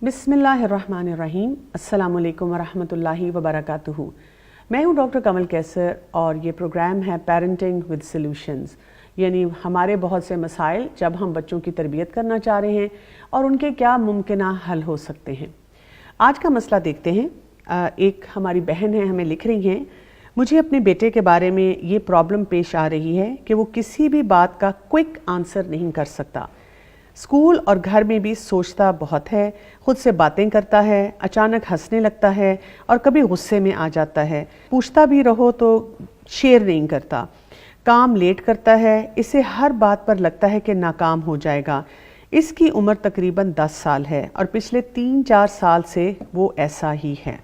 बिस्मिल्लाहिर्रहमानिर्रहीम। अस्सलाम वालेकुम वरहमतुल्लाहि वबरकातुहू। मैं हूँ डॉक्टर कमल कैसर और ये प्रोग्राम है पेरेंटिंग विद सॉल्यूशंस, यानी हमारे बहुत से मसाइल जब हम बच्चों की तरबियत करना चाह रहे हैं और उनके क्या मुमकिन हल हो सकते हैं। आज का मसला देखते हैं। एक हमारी बहन है, हमें लिख रही हैं, मुझे अपने बेटे के बारे में ये प्रॉब्लम पेश आ रही है कि वो किसी भी बात का क्विक आंसर नहीं कर सकता। स्कूल और घर में भी सोचता बहुत है, खुद से बातें करता है, अचानक हंसने लगता है और कभी गुस्से में आ जाता है। पूछता भी रहो तो शेयर नहीं करता, काम लेट करता है, इसे हर बात पर लगता है कि नाकाम हो जाएगा। इसकी उम्र तकरीबन 10 साल है और पिछले 3-4 साल से वो ऐसा ही है।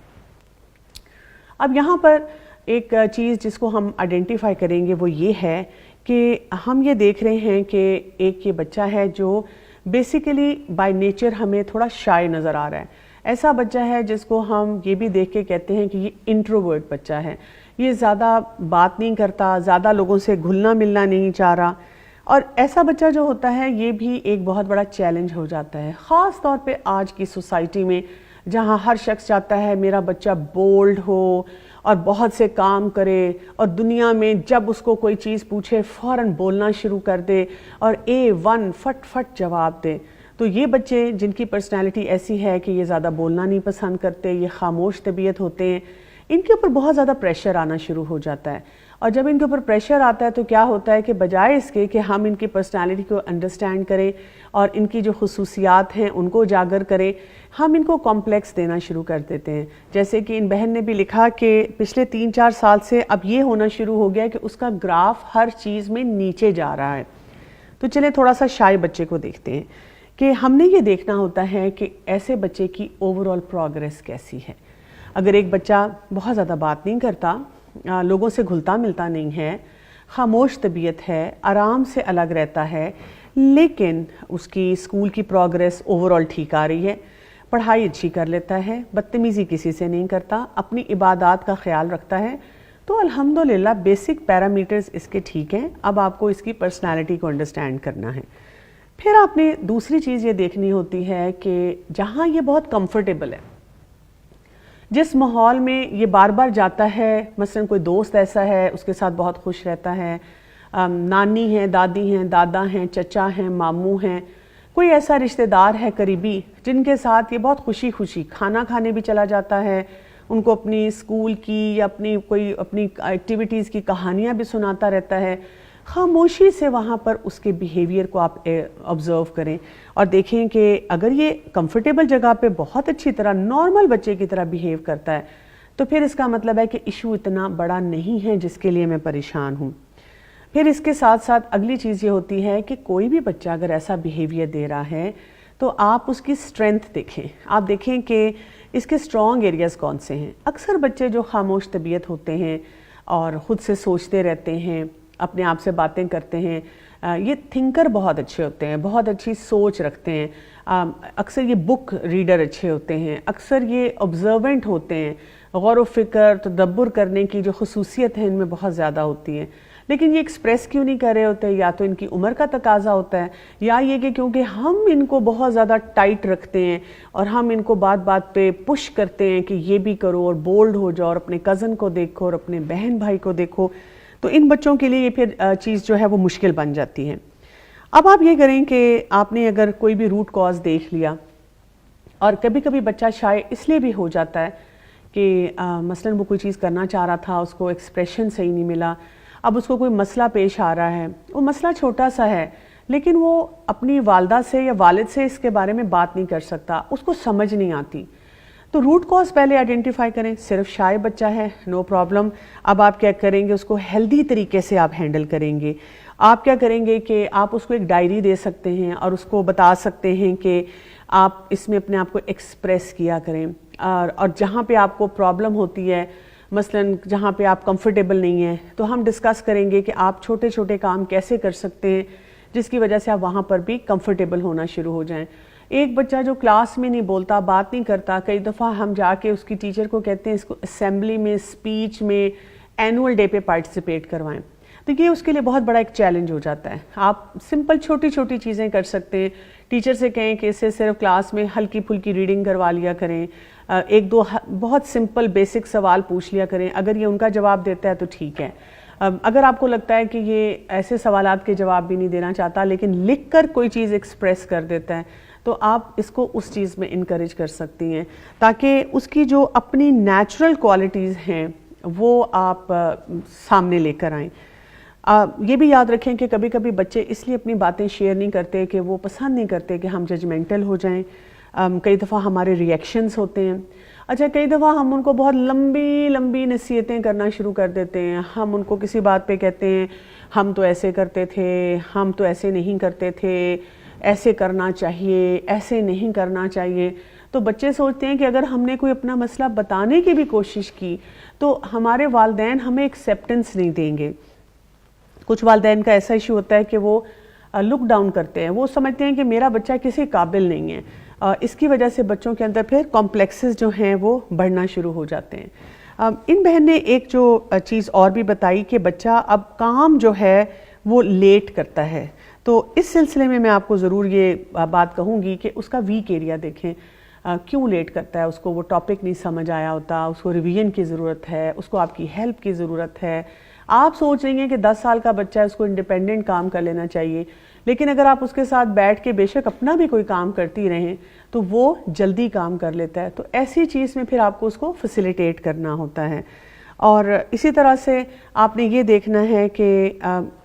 अब यहाँ पर एक चीज़ जिसको हम आइडेंटिफाई करेंगे वो ये है कि हम ये देख रहे हैं कि एक ये बच्चा है जो बेसिकली बाय नेचर हमें थोड़ा शाय नज़र आ रहा है। ऐसा बच्चा है जिसको हम ये भी देख के कहते हैं कि ये इंट्रोवर्ट बच्चा है, ये ज़्यादा बात नहीं करता, ज़्यादा लोगों से घुलना मिलना नहीं चाह रहा। और ऐसा बच्चा जो होता है ये भी एक बहुत बड़ा चैलेंज हो जाता है, ख़ास तौर पे आज की सोसाइटी में, जहाँ हर शख्स चाहता है मेरा बच्चा बोल्ड हो और बहुत से काम करे और दुनिया में जब उसको कोई चीज़ पूछे फ़ौरन बोलना शुरू कर दे और A1 फट फट जवाब दे। तो ये बच्चे जिनकी पर्सनैलिटी ऐसी है कि ये ज़्यादा बोलना नहीं पसंद करते, ये खामोश तबीयत होते हैं, इनके ऊपर बहुत ज़्यादा प्रेशर आना शुरू हो जाता है। और जब इनके ऊपर प्रेशर आता है तो क्या होता है कि बजाय इसके कि हम इनकी पर्सनालिटी को अंडरस्टैंड करें और इनकी जो खुसूसियात हैं उनको उजागर करें, हम इनको कॉम्प्लेक्स देना शुरू कर देते हैं। जैसे कि इन बहन ने भी लिखा कि पिछले 3-4 साल से अब ये होना शुरू हो गया कि उसका ग्राफ हर चीज़ में नीचे जा रहा है। तो चलें थोड़ा सा शाय बच्चे को देखते हैं कि हमने ये देखना होता है कि ऐसे बच्चे की ओवरऑल प्रोग्रेस कैसी है। अगर एक बच्चा बहुत ज़्यादा बात नहीं करता, लोगों से घुलता मिलता नहीं है, खामोश तबीयत है, आराम से अलग रहता है, लेकिन उसकी स्कूल की प्रोग्रेस ओवरऑल ठीक आ रही है, पढ़ाई अच्छी कर लेता है, बदतमीज़ी किसी से नहीं करता, अपनी इबादत का ख्याल रखता है, तो अल्हम्दुलिल्लाह बेसिक पैरामीटर्स इसके ठीक हैं। अब आपको इसकी पर्सनालिटी को अंडरस्टैंड करना है। फिर आपने दूसरी चीज़ ये देखनी होती है कि जहाँ ये बहुत कंफर्टेबल है, जिस माहौल में ये बार बार जाता है, मसलन कोई दोस्त ऐसा है उसके साथ बहुत खुश रहता है, नानी हैं, दादी हैं, दादा हैं, चचा हैं, मामू हैं, कोई ऐसा रिश्तेदार है करीबी जिनके साथ ये बहुत खुशी खुशी खाना खाने भी चला जाता है, उनको अपनी स्कूल की या अपनी एक्टिविटीज़ की कहानियाँ भी सुनाता रहता है। खामोशी से वहाँ पर उसके बिहेवियर को आप ऑब्ज़र्व करें और देखें कि अगर ये कंफर्टेबल जगह पे बहुत अच्छी तरह नॉर्मल बच्चे की तरह बिहेव करता है तो फिर इसका मतलब है कि इशू इतना बड़ा नहीं है जिसके लिए मैं परेशान हूँ। फिर इसके साथ साथ अगली चीज़ ये होती है कि कोई भी बच्चा अगर ऐसा बिहेवियर दे रहा है तो आप उसकी स्ट्रेंथ देखें, आप देखें कि इसके स्ट्रॉन्ग एरियाज़ कौन से हैं। अक्सर बच्चे जो खामोश तबीयत होते हैं और ख़ुद से सोचते रहते हैं, अपने आप से बातें करते हैं, ये थिंकर बहुत अच्छे होते हैं, बहुत अच्छी सोच रखते हैं, अक्सर ये बुक रीडर अच्छे होते हैं, अक्सर ये ऑब्जर्वेंट होते हैं, गौर व फिक्र तदब्बुर करने की जो खुसूसियत है इनमें बहुत ज़्यादा होती है। लेकिन ये एक्सप्रेस क्यों नहीं कर रहे होते? या तो इनकी उम्र का तकाजा होता है या ये कि क्योंकि हम इनको बहुत ज़्यादा टाइट रखते हैं और हम इनको बात बात पे पुश करते हैं कि ये भी करो और बोल्ड हो जाओ और अपने कज़न को देखो और अपने बहन भाई को देखो। तो इन बच्चों के लिए ये फिर चीज़ जो है वो मुश्किल बन जाती है। अब आप ये करें कि आपने अगर कोई भी रूट कॉज देख लिया, और कभी कभी बच्चा शायद इसलिए भी हो जाता है कि मसलन वो कोई चीज़ करना चाह रहा था, उसको एक्सप्रेशन सही नहीं मिला, अब उसको कोई मसला पेश आ रहा है, वो मसला छोटा सा है लेकिन वो अपनी वालदा से या वालिद से इसके बारे में बात नहीं कर सकता, उसको समझ नहीं आती। तो रूट कॉज पहले आइडेंटिफाई करें। सिर्फ शाय बच्चा है, नो प्रॉब्लम। अब आप क्या करेंगे, उसको हेल्दी तरीके से आप हैंडल करेंगे। आप क्या करेंगे कि आप उसको एक डायरी दे सकते हैं और उसको बता सकते हैं कि आप इसमें अपने आप को एक्सप्रेस किया करें, और जहाँ पे आपको प्रॉब्लम होती है, मसलन जहाँ पे आप कंफर्टेबल नहीं हैं, तो हम डिस्कस करेंगे कि आप छोटे छोटे काम कैसे कर सकते हैं जिसकी वजह से आप वहाँ पर भी कंफर्टेबल होना शुरू हो जाएं। एक बच्चा जो क्लास में नहीं बोलता, बात नहीं करता, कई दफ़ा हम जाके उसकी टीचर को कहते हैं इसको असेंबली में, स्पीच में, एनुअल डे पे पार्टिसिपेट करवाएं। تو یہ اس کے لیے بہت بڑا ایک چیلنج ہو جاتا ہے. آپ سمپل چھوٹی چھوٹی چیزیں کر سکتے ہیں. ٹیچر سے کہیں کہ اس سے صرف کلاس میں ہلکی پھلکی ریڈنگ کروا لیا کریں, ایک دو بہت سمپل بیسک سوال پوچھ لیا کریں. اگر یہ ان کا جواب دیتا ہے تو ٹھیک ہے. اگر آپ کو لگتا ہے کہ یہ ایسے سوالات کے جواب بھی نہیں دینا چاہتا لیکن لکھ کر کوئی چیز ایکسپریس کر دیتا ہے, تو آپ اس کو اس چیز میں انکریج کر سکتی ہیں تاکہ اس کی جو اپنی نیچرل کوالٹیز ہیں وہ آپ سامنے لے کر آئیں. یہ بھی یاد رکھیں کہ کبھی کبھی بچے اس لیے اپنی باتیں شیئر نہیں کرتے کہ وہ پسند نہیں کرتے کہ ہم ججمنٹل ہو جائیں. کئی دفعہ ہمارے ریئیکشنز ہوتے ہیں. اچھا, کئی دفعہ ہم ان کو بہت لمبی لمبی نصیحتیں کرنا شروع کر دیتے ہیں. ہم ان کو کسی بات پہ کہتے ہیں ہم تو ایسے کرتے تھے, ہم تو ایسے نہیں کرتے تھے, ایسے کرنا چاہیے, ایسے نہیں کرنا چاہیے. تو بچے سوچتے ہیں کہ اگر ہم نے کوئی اپنا مسئلہ بتانے کی بھی کوشش کی تو ہمارے والدین ہمیں ایکسیپٹنس نہیں دیں گے. کچھ والدین کا ایسا ایشو ہوتا ہے کہ وہ لک ڈاؤن کرتے ہیں, وہ سمجھتے ہیں کہ میرا بچہ کسی قابل نہیں ہے. اس کی وجہ سے بچوں کے اندر پھر کمپلیکسز جو ہیں وہ بڑھنا شروع ہو جاتے ہیں. ان بہن نے ایک جو چیز اور بھی بتائی کہ بچہ اب کام جو ہے وہ لیٹ کرتا ہے. تو اس سلسلے میں آپ کو ضرور یہ بات کہوں گی کہ اس کا ویک ایریا دیکھیں. کیوں لیٹ کرتا ہے؟ اس کو وہ ٹاپک نہیں سمجھ آیا ہوتا, اس کو ریویژن کی ضرورت ہے, اس کو آپ کی ہیلپ کی ضرورت ہے. آپ سوچ رہی ہیں کہ 10 سال کا بچہ ہے, اس کو انڈیپینڈنٹ کام کر لینا چاہیے, لیکن اگر آپ اس کے ساتھ بیٹھ کے بے شک اپنا بھی کوئی کام کرتی رہیں تو وہ جلدی کام کر لیتا ہے. تو ایسی چیز میں پھر آپ کو اس کو فیسیلیٹیٹ کرنا ہوتا ہے. اور اسی طرح سے آپ نے یہ دیکھنا ہے کہ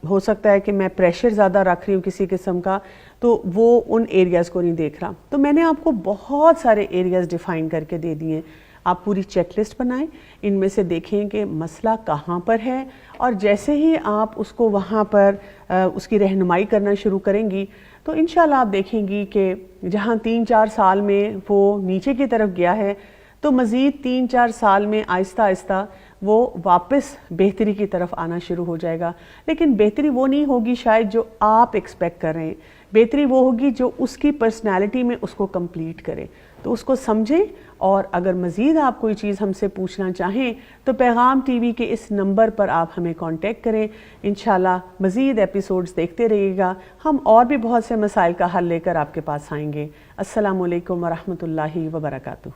ہو سکتا ہے کہ میں پریشر زیادہ رکھ رہی ہوں کسی قسم کا, تو وہ ان ایریاز کو نہیں دیکھ رہا. تو میں نے آپ کو بہت سارے ایریاز ڈیفائن کر کے دے دیے. آپ پوری چیک لسٹ بنائیں, ان میں سے دیکھیں کہ مسئلہ کہاں پر ہے, اور جیسے ہی آپ اس کو وہاں پر اس کی رہنمائی کرنا شروع کریں گی تو انشاءاللہ آپ دیکھیں گی کہ جہاں 3-4 سال میں وہ نیچے کی طرف گیا ہے تو مزید 3-4 سال میں آہستہ آہستہ وہ واپس بہتری کی طرف آنا شروع ہو جائے گا. لیکن بہتری وہ نہیں ہوگی شاید جو آپ ایکسپیکٹ کر رہے ہیں, بہتری وہ ہوگی جو اس کی پرسنالٹی میں اس کو کمپلیٹ کرے. تو اس کو سمجھیں, اور اگر مزید آپ کوئی چیز ہم سے پوچھنا چاہیں تو پیغام ٹی وی کے اس نمبر پر آپ ہمیں کانٹیکٹ کریں. انشاءاللہ مزید ایپیسوڈز دیکھتے رہیے گا, ہم اور بھی بہت سے مسائل کا حل لے کر آپ کے پاس آئیں گے. السلام علیکم ورحمۃ اللہ وبرکاتہ.